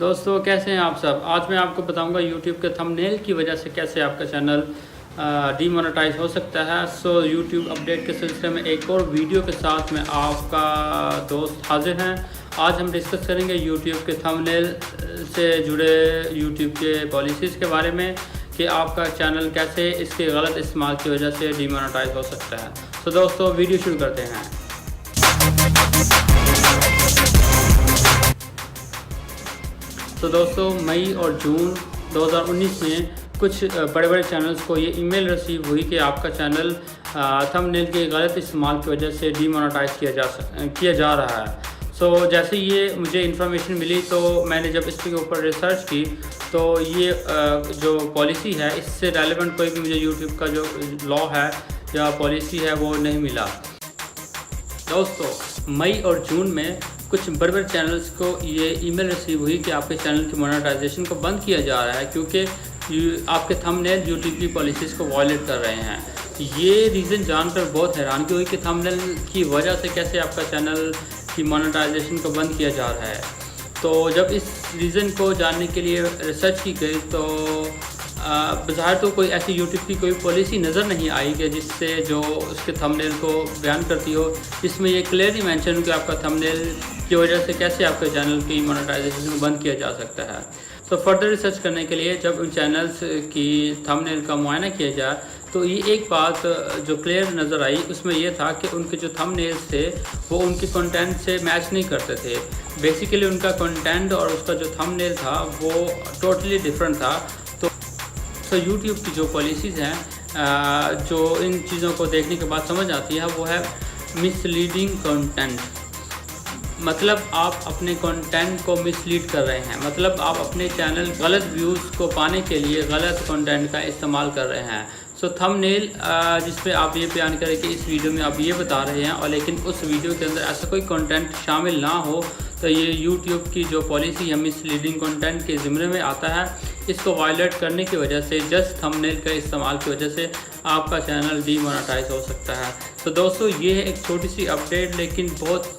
दोस्तों कैसे हैं आप सब। आज मैं आपको बताऊंगा YouTube के थंबनेल की वजह से कैसे आपका चैनल डीमोनेटाइज हो सकता है। सो YouTube अपडेट के सिलसिले में एक और वीडियो के साथ में आपका दोस्त हाजिर हैं। आज हम डिस्कस करेंगे YouTube के थंबनेल से जुड़े YouTube के पॉलिसीज़ के बारे में कि आपका चैनल कैसे इसके गलत इस्तेमाल की वजह से डीमोनेटाइज हो सकता है। तो दोस्तों वीडियो शुरू करते हैं। तो दोस्तों मई और जून 2019 में कुछ बड़े बड़े चैनल्स को ये ईमेल रिसीव हुई कि आपका चैनल थंबनेल के गलत इस्तेमाल की वजह से डीमोनेटाइज किया जा रहा है। सो जैसे ये मुझे इन्फॉर्मेशन मिली तो मैंने जब इसके ऊपर रिसर्च की तो ये जो पॉलिसी है इससे रेलेवेंट कोई भी मुझे यूट्यूब का जो लॉ है या पॉलिसी है वो नहीं मिला। दोस्तों मई और जून में कुछ बड़े बड़े चैनल्स को ये ईमेल रिसीव हुई कि आपके चैनल की मोनेटाइजेशन को बंद किया जा रहा है क्योंकि आपके थंबनेल यूट्यूब की पॉलिसीज़ को वायलेट कर रहे हैं। ये रीज़न जानकर बहुत हैरानगी हुई कि थंबनेल की वजह से कैसे आपका चैनल की मोनेटाइजेशन को बंद किया जा रहा है। तो जब इस रीज़न को जानने के लिए रिसर्च की गई तो बाहर तो कोई ऐसी यूट्यूब की कोई पॉलिसी नज़र नहीं आई कि जिससे जो उसके थंबनेल को बयान करती हो, जिसमें ये क्लियरली मेंशन हो कि आपका थंबनेल की वजह से कैसे आपके चैनल की मोनेटाइजेशन को बंद किया जा सकता है। तो फर्दर रिसर्च करने के लिए जब उन चैनल्स की थंबनेल का मुआयना किया जाए तो ये एक बात जो क्लियर नज़र आई उसमें यह था कि उनके जो थंबनेल्स थे वो उनके कंटेंट से मैच नहीं करते थे। बेसिकली उनका कंटेंट और उसका जो थंबनेल था वो टोटली डिफरेंट था। तो यूट्यूब की जो पॉलिसीज़ हैं जो इन चीज़ों को देखने के बाद समझ आती है वो है मिसलीडिंग कंटेंट। मतलब आप अपने कंटेंट को मिसलीड कर रहे हैं, मतलब आप अपने चैनल गलत व्यूज़ को पाने के लिए गलत कंटेंट का इस्तेमाल कर रहे हैं। सो थंबनेल जिसपे आप ये बयान करें कि इस वीडियो में आप ये बता रहे हैं और लेकिन उस वीडियो के अंदर ऐसा कोई कंटेंट शामिल ना हो तो ये यूट्यूब की जो पॉलिसी है मिसलीडिंग कंटेंट के ज़िम्मे में आता है। इसको वायलेट करने की वजह से जस्ट थंबनेल का इस्तेमाल की वजह से आपका चैनल डीमोनेटाइज हो सकता है। तो दोस्तों ये है एक छोटी सी अपडेट लेकिन बहुत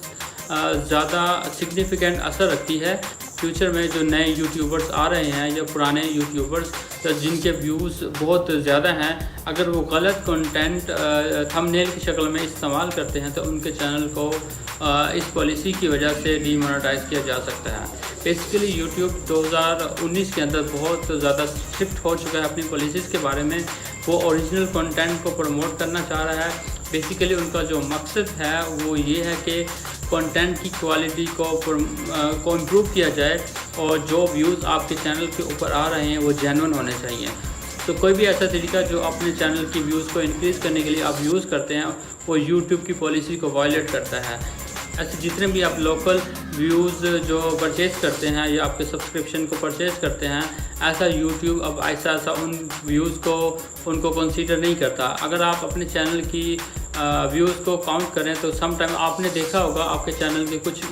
ज़्यादा सिग्निफिकेंट असर रखती है। फ्यूचर में जो नए यूट्यूबर्स आ रहे हैं या पुराने यूट्यूबर्स तो जिनके व्यूज़ बहुत ज़्यादा हैं, अगर वो गलत कंटेंट थंबनेल की शक्ल में इस्तेमाल करते हैं तो उनके चैनल को इस पॉलिसी की वजह से डीमोनेटाइज किया जा सकता है। बेसिकली यूट्यूब 2019 के अंदर बहुत ज़्यादा स्ट्रिक्ट हो चुका है अपनी पॉलिसीज़ के बारे में। वो ओरिजिनल कंटेंट को प्रमोट करना चाह रहा है। बेसिकली उनका जो मकसद है वो ये है कि कंटेंट की क्वालिटी को इम्प्रूव किया जाए और जो व्यूज़ आपके चैनल के ऊपर आ रहे हैं वो जेन्युइन होने चाहिए। तो कोई भी ऐसा तरीका जो अपने चैनल की व्यूज़ को इंक्रीज़ करने के लिए आप यूज़ करते हैं वो यूट्यूब की पॉलिसी को वायलेट करता है। ऐसे जितने भी आप लोकल व्यूज़ जो परचेज़ करते हैं या आपके सब्सक्रिप्शन को परचेज़ करते हैं, ऐसा यूट्यूब अब ऐसा उन व्यूज़ को उनको कंसीडर नहीं करता। अगर आप अपने चैनल की व्यूज़ को काउंट करें तो सम टाइम आपने देखा होगा आपके चैनल के कुछ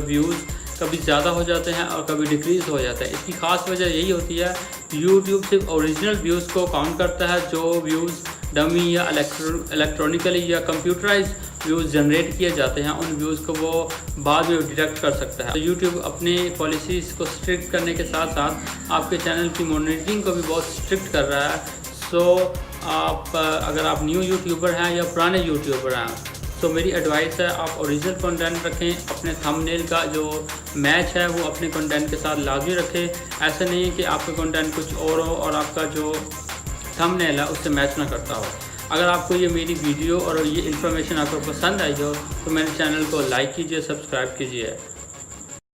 व्यूज़ कभी ज़्यादा हो जाते हैं और कभी डिक्रीज़ हो जाता है। इसकी ख़ास वजह यही होती है यूट्यूब सिर्फ ओरिजिनल व्यूज़ को काउंट करता है। जो व्यूज़ डमी या इलेक्ट्रॉनिकली या कंप्यूटराइज व्यूज़ जनरेट किए जाते हैं उन व्यूज़ को वो बाद में डिडक्ट कर सकता है। तो यूट्यूब अपनी पॉलिसीज़ को स्ट्रिक्ट करने के साथ साथ आपके चैनल की मॉनिटरिंग को भी बहुत स्ट्रिक्ट कर रहा है। सो आप अगर आप न्यू यूट्यूबर हैं या पुराने यूट्यूबर हैं तो मेरी एडवाइस है आप ओरिजिनल कंटेंट रखें। अपने थंबनेल का जो मैच है वो अपने कंटेंट के साथ लाजमी रखें। ऐसा नहीं है कि आपका कंटेंट कुछ और हो और आपका जो थंबनेल है उससे मैच ना करता हो। अगर आपको ये मेरी वीडियो और ये इन्फॉर्मेशन आपको पसंद आई हो तो मेरे चैनल को लाइक कीजिए, सब्सक्राइब कीजिए।